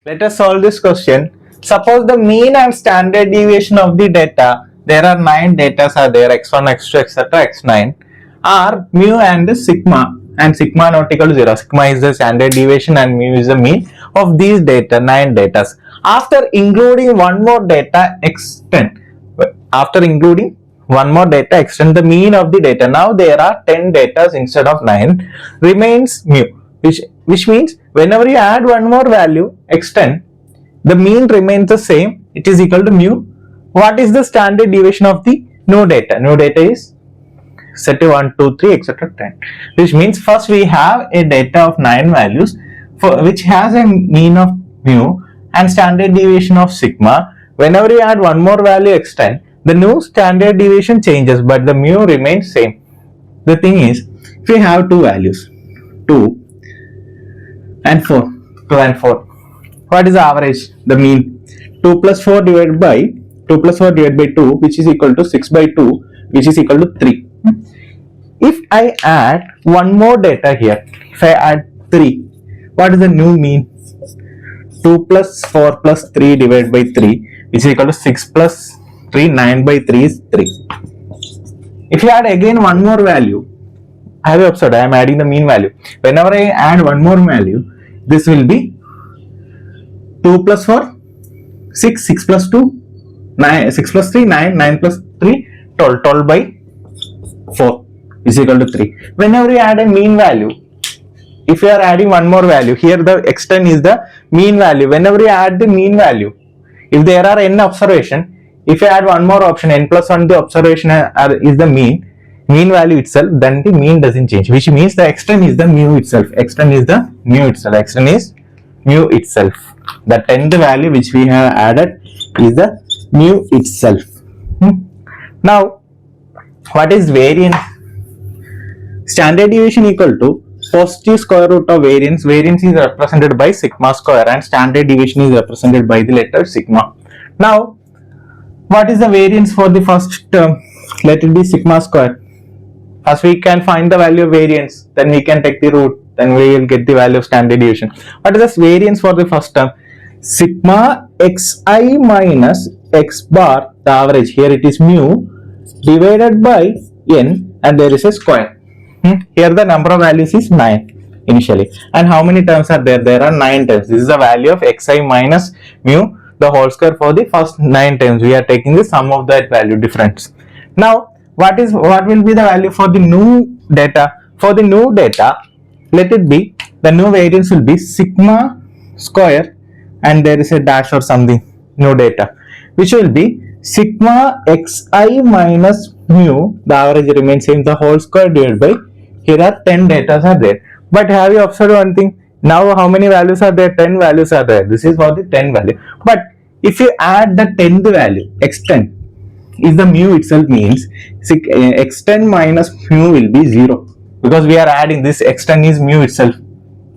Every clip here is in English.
Let us solve this question. Suppose the mean and standard deviation of the data, there are 9 data are there, x1, x2, etc., x9, are mu and sigma not equal to 0. Sigma is the standard deviation and mu is the mean of these data, 9 data. After including one more data x10, the mean of the data, now there are 10 data instead of 9, remains mu, which means whenever you add one more value x10, the mean remains the same, it is equal to mu. What is the standard deviation of the no data? No data is set to 1, 2, 3, etc. 10, which means first we have a data of 9 values for which has a mean of mu and standard deviation of sigma. Whenever you add one more value x10, the new standard deviation changes but the mu remains same. The thing is, if you have two values 2 and 4, what is the average? The mean 2 plus 4 divided by 2 which is equal to 6 by 2 which is equal to 3. If I add one more data here, if I add 3, what is the new mean? 2 plus 4 plus 3 divided by 3 which is equal to 6 plus 3, 9 by 3 is 3. If you add again one more value, I have observed I am adding the mean value. Whenever I add one more value, this will be 2 plus 4, 6, 6 plus 2, 9, 6 plus 3, 9, 9 plus 3, 12, 12 by 4 is equal to 3. Whenever you add a mean value, if you are adding one more value, here the x10 is the mean value. Whenever you add the mean value, if there are n observation, if you add one more option, n plus 1, the observation is the mean value itself, then the mean doesn't change, which means the x10 is the mu itself. x10 is the mu itself. x10 is mu itself. The 10th value which we have added is the mu itself. Now, what is variance? Standard deviation equal to positive square root of variance. Variance is represented by sigma square and standard deviation is represented by the letter sigma. Now, what is the variance for the first term? Let it be sigma square. As we can find the value of variance, then we can take the root, then we will get the value of standard deviation. What is the variance for the first term? Sigma xi minus x bar, the average, here it is mu, divided by n, and there is a square. Here the number of values is 9 initially. And how many terms are there? There are 9 terms. This is the value of xi minus mu, the whole square for the first 9 terms. We are taking the sum of that value difference. Now, what will be the value for the new data? For the new data, let it be, the new variance will be sigma square and there is a dash or something, new data, which will be sigma xi minus mu, the average remains same, the whole square divided by, here are 10 data are there. But have you observed one thing? Now how many values are there? 10 values are there. This is for the 10 value. But if you add the 10th value, x10 is the mu itself, means x10 minus mu will be 0. Because we are adding this, x10 is mu itself.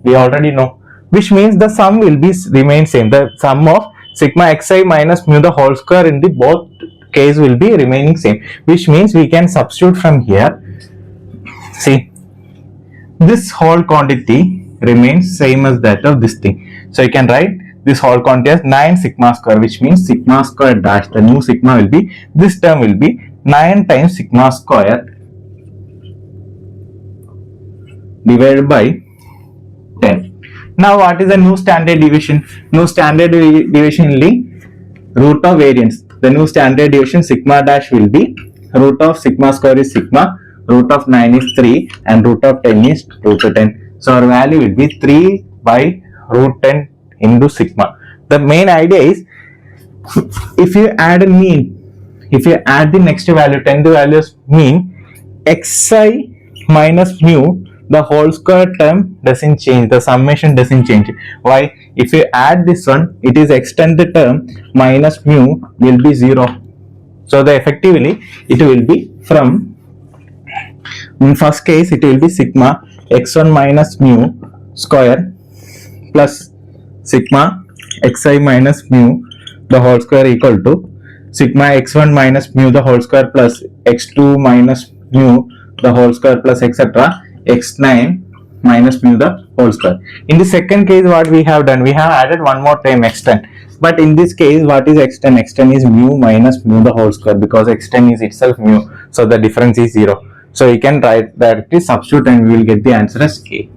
We already know. Which means the sum will be remain same. The sum of sigma xi minus mu the whole square in the both case will be remaining same. Which means we can substitute from here. See, this whole quantity remains same as that of this thing. So you can write this whole quantity as 9 sigma square, which means sigma square dash, the new sigma will be, this term will be 9 times sigma square divided by 10. Now what is the new standard deviation? New standard deviation will be root of variance. The new standard deviation sigma dash will be root of sigma square is sigma, root of 9 is 3 and root of 10 is root of 10. So our value will be 3 by root 10 into sigma. The main idea is, if you add a mean, if you add the next value, 10th value as mean, xi minus mu, the whole square term doesn't change, the summation doesn't change. Why? If you add this one, it is x10th term minus mu will be 0. So the effectively it will be from, in first case it will be sigma x1 minus mu square plus sigma xi minus mu the whole square equal to sigma x1 minus mu the whole square plus x2 minus mu the whole square plus etc. x9 minus mu the whole square. In the second case, what we have done, we have added one more time x10, but in this case, what is x10? x10 is mu minus mu the whole square, because x10 is itself mu, so the difference is 0. So you can write directly, substitute, and we will get the answer as k.